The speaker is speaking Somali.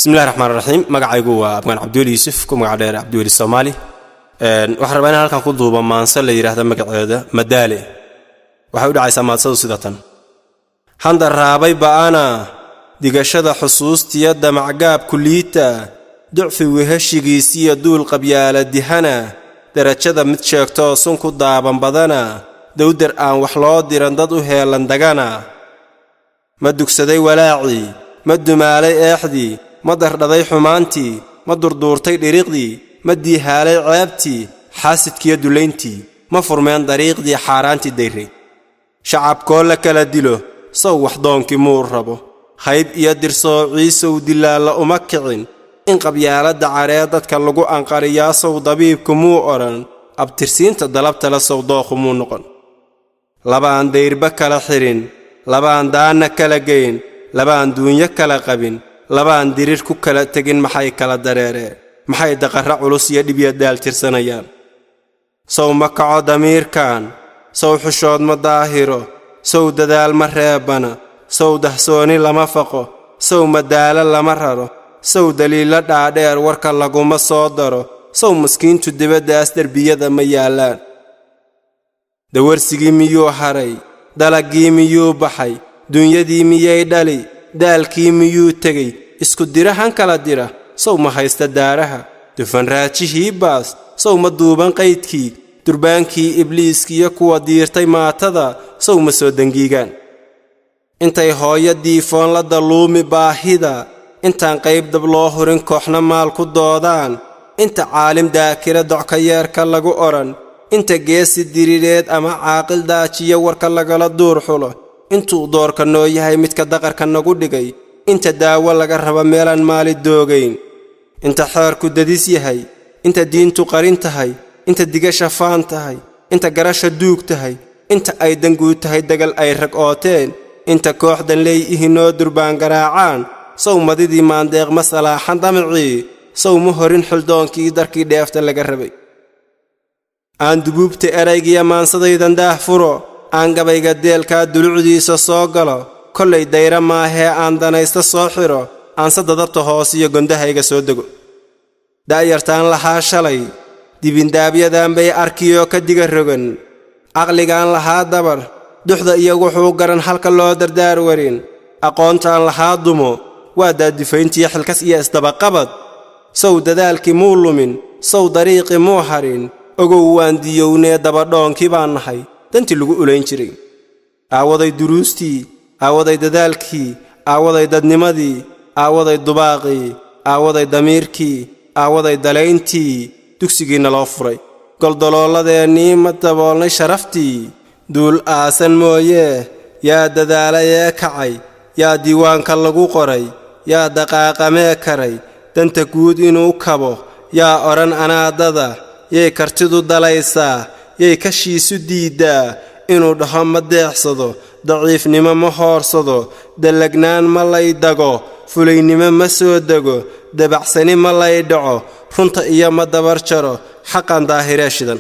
بسم الله الرحمن الرحيم magacaygu waa abgaan Cabduul Yuusuf ku magac dheer Cabduul Soomaali waxaan rabaa inaan halkan ku duubo maansal la yiraahdo magaceeda Madaale waxa u dhacaysaa maansadu sidatan handa raabay baana digashada xusuustiya damacgaab kuliita ducfi weheshigiisiya duul qabyaala dihana darajada mid sheegto sun ku daaban badana dawdar aan wax loo diran dad u heelan dagana ma dugsaday walaaci ma dumaalay eexdi ma dardhaday xumaantii ma durduurtay dhiriqdii ma diihaalay ceebtii xaasidkiyo duleyntii ma furmeen dariiqdii xaaraantii dayray shacabkoo la kala dilo sow wax doonkii muu rabo hayb iyo dirsoo ciisow dilaalla uma kicin in qabyaaladda caree dadka lagu anqariyaa sow dabiibku muu odhan abtirsiinta dalabta la sow dooqu muu noqon labaan dayrba kala xirin labaan daanna kala geyn labaan duunyo kala qabin labaan dirir ku kala tegin maxay kala dareereen maxay daqarra culus iyo dhib iyo daal tirsanayaan sow ma kaco damiirkan sow xushood ma daahiro sow dadaal ma reebana sow dahsooni lama faqo sow madaala lama raro sow daliila dhaadheer warka laguma soo daro sow maskiintu dibaddaas darbiyada ma yaalaan dawarsigii miyuu haray dalagii miyuu baxay dunyadii miyay dhali daalkii miyuu tegey isku dirahan kala dira sow ma haysta daaraha dufan raajihii baas sow ma duuban qaydkii durbaankii ibliiskiyo kuwa diirtay maatada sow ma soo dangiigaan intay hooyo diifoon la daluumi baahida intaan qayb dab loo hurin kooxna maal ku doodaan inta caalim daakira docka yeerka lagu odhan inta geesi diriireed ama caaqil daajiya warka lagala duur xulo intuu doorka noo yahay midka daqarka nagu dhigay inta daawo laga raba meelaan maali doogayn inta xeerku dadis yahay inta diintu qarin tahay inta digasha faan tahay inta garasha duug tahay inta ay danguud tahay dagal ay rag ooteen inta kooxdan leeyihiinoo durbaan garaacaan sow madidii maandeeq ma salaaxan damicii sow ma horin xildoonkii darkii dheefta laga rabay aan dubuubta eraygiya maansadaydan daah furo aan gabayga deelkaa dulucdiisa soo galo kollay dayra maahee aan danaysta soo xiro aanse dadabta hoos iyo gondahayga soo dego daayartaan lahaa shalay dibindaabyadan bay arkiyoo ka diga rogan caqligaan lahaa dabar duxda iyo wuxuu garan halka loo dardaar warin aqoontaan lahaa dumo waa daadifayntiyo xilkas iyo isdabaqabad sow dadaalkii muu lumin sow dariiqii muu harin ogow waan diyownee dabadhoonkii baan nahay dantii lagu ulayn jiray aawaday duruustii aawaday dadaalkii aawaday dadnimadii aawaday dubaaqii aawaday damiirkii aawaday dalayntii dugsigiina loo furay goldoloolladeennii ma daboolnay sharaftii duul aasan mooyee yaa dadaalayee kacay yaa diiwaanka lagu qoray yaa daqaaqamee karay danta guud inuu kabo yaa odhan anaadada yay kartidu dalaysaa yay kashiisu diiddaa inuu dhaho ma deexsado daciifnimo ma hoorsado dallagnaan ma lay dago fulaynimo ma soo dego dabacsani ma lay dhaco runta iyo ma dabar jaro xaqan daahiree shidan